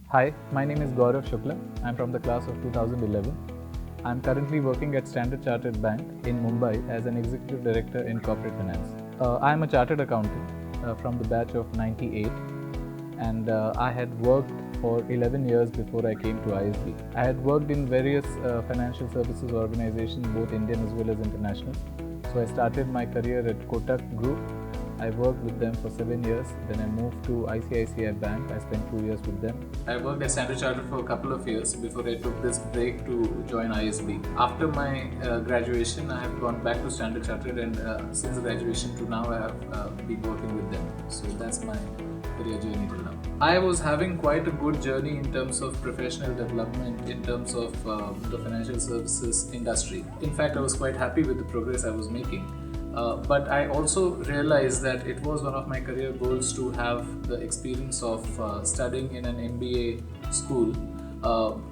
Hi, my name is Gaurav Shukla. I'm from the class of 2011. I'm currently working at Standard Chartered Bank in Mumbai as an executive director in corporate finance. I'm a chartered accountant from the batch of 98, and I had worked for 11 years before I came to ISB. I had worked in various financial services organizations, both Indian as well as international. So I started my career at Kotak Group. I worked with them for 7 years. Then I moved to ICICI Bank. I spent 2 years with them. I worked at Standard Chartered for a couple of years before I took this break to join ISB. After my graduation, I have gone back to Standard Chartered, and since graduation to now, I have been working with them. So that's my career journey till now. I was having quite a good journey in terms of professional development, in terms of the financial services industry. In fact, I was quite happy with the progress I was making. But I also realized that it was one of my career goals to have the experience of studying in an MBA school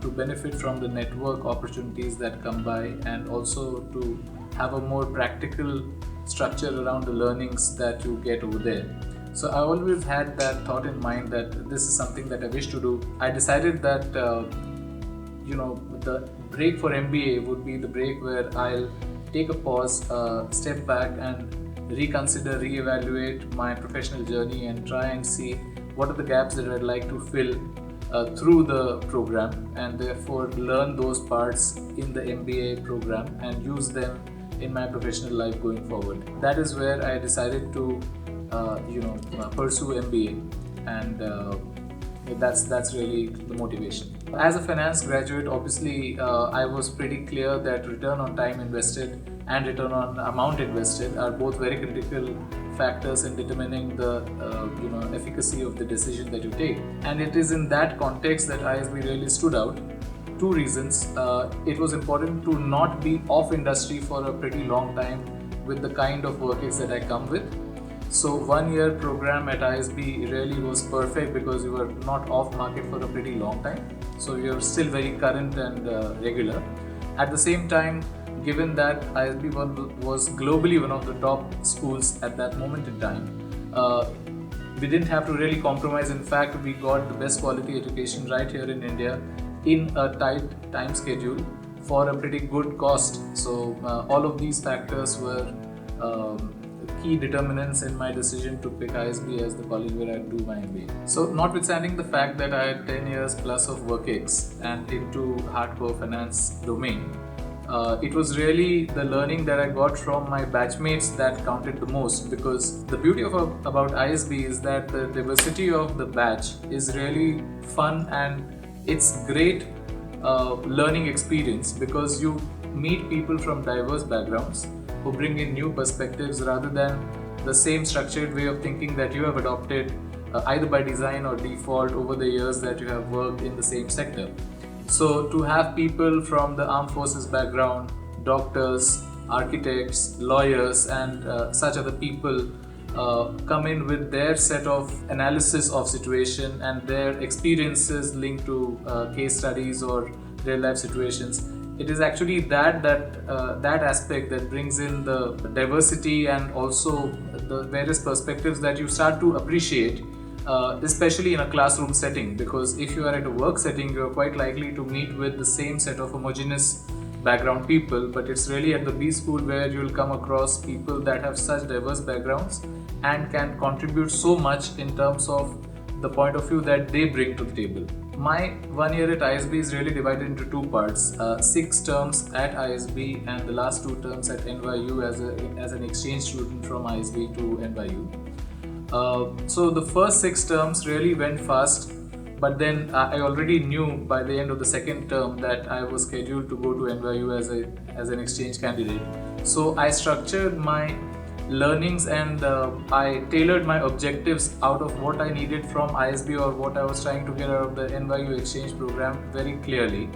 to benefit from the network opportunities that come by, and also to have a more practical structure around the learnings that you get over there. So I always had that thought in mind that this is something that I wish to do. I decided that the break for MBA would be the break where I'll take a pause, step back, and reconsider, reevaluate my professional journey, and try and see what are the gaps that I'd like to fill through the program, and therefore learn those parts in the MBA program and use them in my professional life going forward. That is where I decided to pursue MBA, and that's really the motivation. As a finance graduate, obviously, I was pretty clear that return on time invested and return on amount invested are both very critical factors in determining the efficacy of the decision that you take. And it is in that context that ISB really stood out. Two reasons. It was important to not be off industry for a pretty long time with the kind of work ethics that I come with. So 1 year program at ISB really was perfect because you were not off market for a pretty long time. So you're still very current and regular. At the same time, given that ISB was globally one of the top schools at that moment in time, we didn't have to really compromise. In fact, we got the best quality education right here in India in a tight time schedule for a pretty good cost. So all of these factors were key determinants in my decision to pick ISB as the college where I'd do my MBA. So notwithstanding the fact that I had 10 years plus of work ex and into hardcore finance domain, it was really the learning that I got from my batchmates that counted the most, because the beauty about ISB is that the diversity of the batch is really fun, and it's great learning experience because you meet people from diverse backgrounds who bring in new perspectives rather than the same structured way of thinking that you have adopted either by design or default over the years that you have worked in the same sector. So to have people from the armed forces background, doctors, architects, lawyers, and such other people come in with their set of analysis of situation and their experiences linked to case studies or real life situations. It is actually that aspect that brings in the diversity and also the various perspectives that you start to appreciate, especially in a classroom setting, because if you are at a work setting, you are quite likely to meet with the same set of homogeneous background people, but it's really at the B school where you'll come across people that have such diverse backgrounds and can contribute so much in terms of the point of view that they bring to the table. My 1 year at ISB is really divided into two parts, 6 terms at ISB and the last 2 terms at NYU as an exchange student from ISB to NYU. So the first 6 terms really went fast, but then I already knew by the end of the second term that I was scheduled to go to NYU as an exchange candidate. So I structured my learnings and I tailored my objectives out of what I needed from ISB or what I was trying to get out of the NYU exchange program very clearly.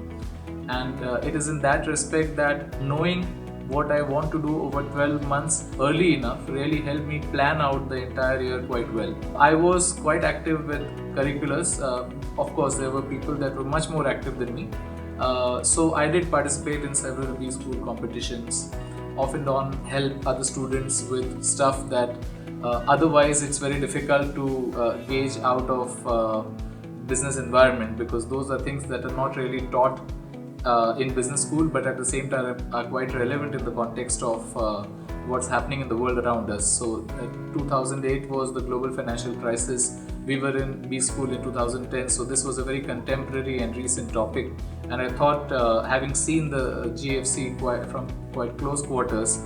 And it is in that respect that knowing what I want to do over 12 months early enough really helped me plan out the entire year quite well. I was quite active with curriculars. Of course, there were people that were much more active than me. So I did participate in several B school competitions, off and on help other students with stuff that otherwise it's very difficult to gauge out of business environment, because those are things that are not really taught in business school, but at the same time are quite relevant in the context of what's happening in the world around us. So 2008 was the global financial crisis. We were in B school in 2010, so this was a very contemporary and recent topic. And I thought, having seen the GFC from quite close quarters,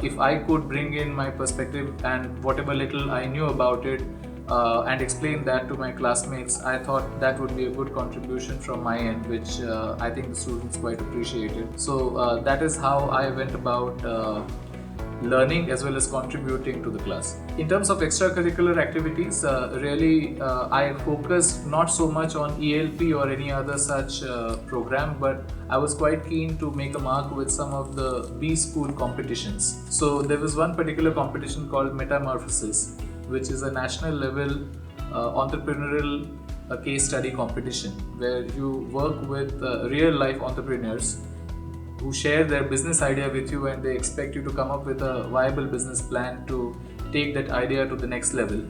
if I could bring in my perspective and whatever little I knew about it, and explain that to my classmates, I thought that would be a good contribution from my end, which I think the students quite appreciated. So that is how I went about learning as well as contributing to the class. In terms of extracurricular activities, really I focused not so much on ELP or any other such program, but I was quite keen to make a mark with some of the B school competitions. So there was one particular competition called Metamorphosis, which is a national level entrepreneurial case study competition, where you work with real life entrepreneurs who share their business idea with you, and they expect you to come up with a viable business plan to take that idea to the next level.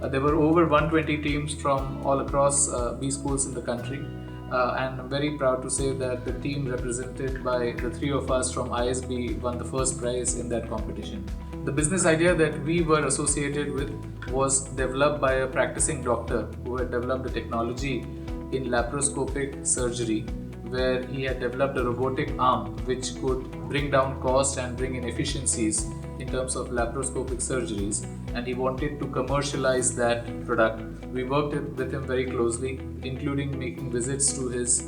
There were over 120 teams from all across B schools in the country, and I'm very proud to say that the team represented by the three of us from ISB won the first prize in that competition. The business idea that we were associated with was developed by a practicing doctor who had developed a technology in laparoscopic surgery, where he had developed a robotic arm which could bring down cost and bring in efficiencies in terms of laparoscopic surgeries, and he wanted to commercialize that product. We worked with him very closely, including making visits to his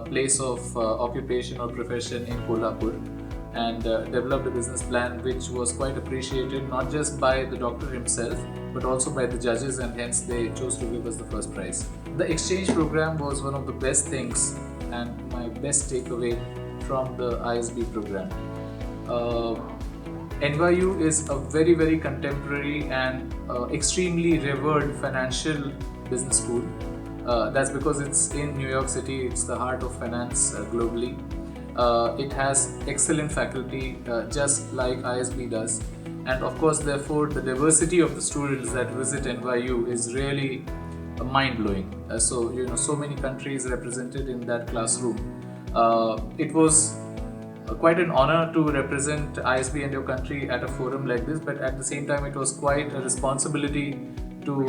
place of occupation or profession in Kolhapur, and developed a business plan which was quite appreciated not just by the doctor himself but also by the judges, and hence they chose to give us the first prize. The exchange program was one of the best things and my best takeaway from the ISB program. NYU is a very, very contemporary and extremely revered financial business school. That's because it's in New York City, it's the heart of finance globally. It has excellent faculty, just like ISB does. And of course, therefore, the diversity of the students that visit NYU is really mind-blowing. So many countries represented in that classroom. It was quite an honor to represent ISB and your country at a forum like this, but at the same time it was quite a responsibility to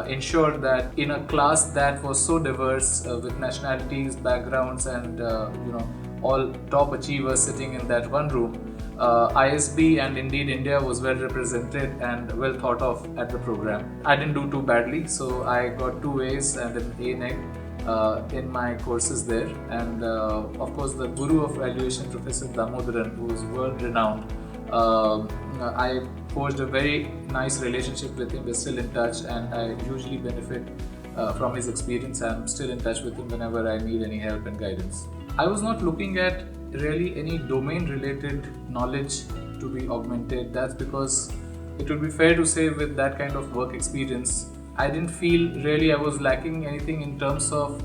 ensure that in a class that was so diverse with nationalities, backgrounds, and all top achievers sitting in that one room, ISB and indeed India was well represented and well thought of at the program. I didn't do too badly, so I got 2 A's and an A neg in my courses there, and of course the guru of valuation, Professor Damodaran, who is world renowned, I forged a very nice relationship with him. We're still in touch, and I usually benefit from his experience. I'm still in touch with him whenever I need any help and guidance. I was not looking at really any domain related knowledge to be augmented. That's because it would be fair to say with that kind of work experience, I didn't feel really I was lacking anything in terms of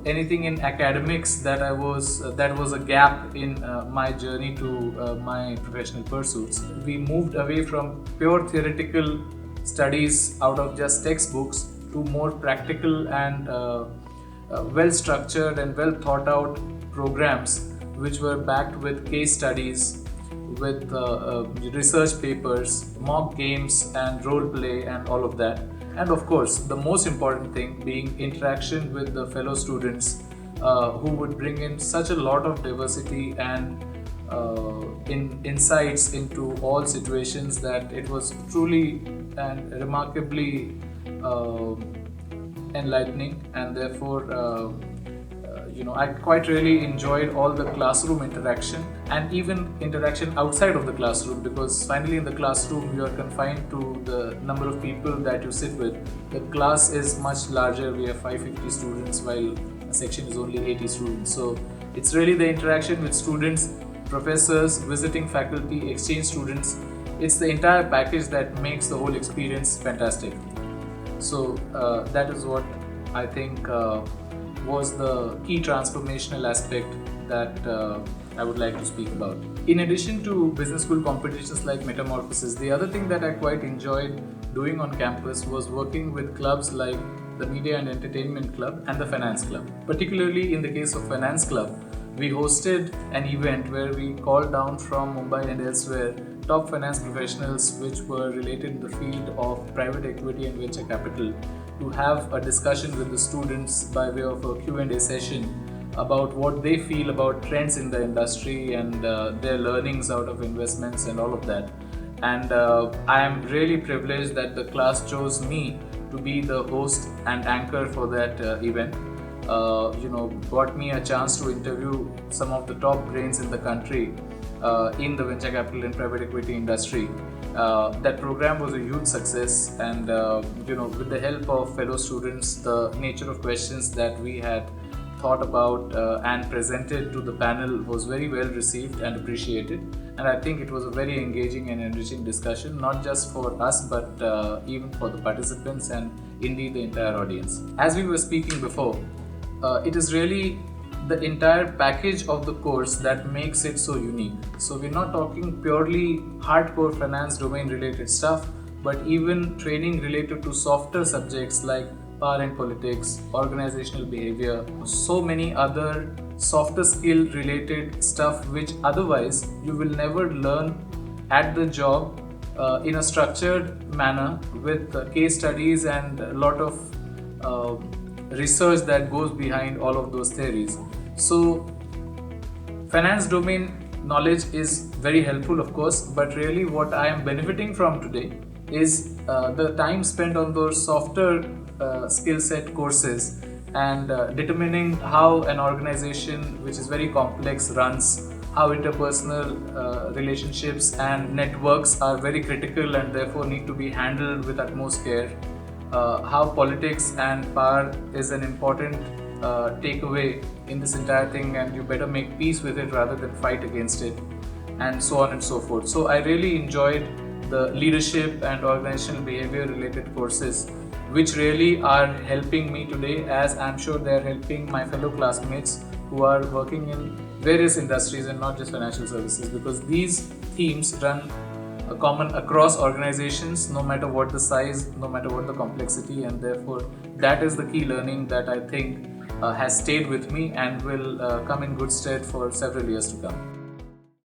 anything in academics that was a gap in my journey to my professional pursuits. We moved away from pure theoretical studies out of just textbooks to more practical and well structured and well thought out programs which were backed with case studies, with research papers, mock games and role play and all of that. And of course, the most important thing being interaction with the fellow students who would bring in such a lot of diversity and insights into all situations that it was truly and remarkably enlightening. And therefore, I quite really enjoyed all the classroom interaction and even interaction outside of the classroom, because finally in the classroom you are confined to the number of people that you sit with. The class is much larger. We have 550 students while a section is only 80 students. So it's really the interaction with students, professors, visiting faculty, exchange students. It's the entire package that makes the whole experience fantastic. So that is what I think was the key transformational aspect that I would like to speak about. In addition to business school competitions like Metamorphosis, the other thing that I quite enjoyed doing on campus was working with clubs like the Media and Entertainment Club, and the Finance Club. Particularly in the case of Finance Club, we hosted an event where we called down from Mumbai and elsewhere top finance professionals which were related in the field of private equity and venture capital to have a discussion with the students by way of a Q&A session about what they feel about trends in the industry and their learnings out of investments and all of that. And I am really privileged that the class chose me to be the host and anchor for that event. Got me a chance to interview some of the top brains in the country in the venture capital and private equity industry. That program was a huge success, and with the help of fellow students, the nature of questions that we had thought about and presented to the panel was very well received and appreciated. And I think it was a very engaging and enriching discussion, not just for us, but even for the participants and indeed the entire audience. As we were speaking before, it is really the entire package of the course that makes it so unique. So we're not talking purely hardcore finance domain related stuff, but even training related to softer subjects like power and politics, organizational behavior, so many other softer skill related stuff which otherwise you will never learn at the job in a structured manner with case studies and a lot of research that goes behind all of those theories. So finance domain knowledge is very helpful, of course, but really what I am benefiting from today is the time spent on those softer skill set courses and determining how an organization which is very complex runs, how interpersonal relationships and networks are very critical and therefore need to be handled with utmost care, how politics and power is an important takeaway in this entire thing, and you better make peace with it rather than fight against it, and so on and so forth. So I really enjoyed the leadership and organizational behavior related courses, which really are helping me today, as I'm sure they're helping my fellow classmates who are working in various industries and not just financial services, because these themes run common across organizations, no matter what the size, no matter what the complexity, and therefore that is the key learning that I think has stayed with me and will come in good stead for several years to come.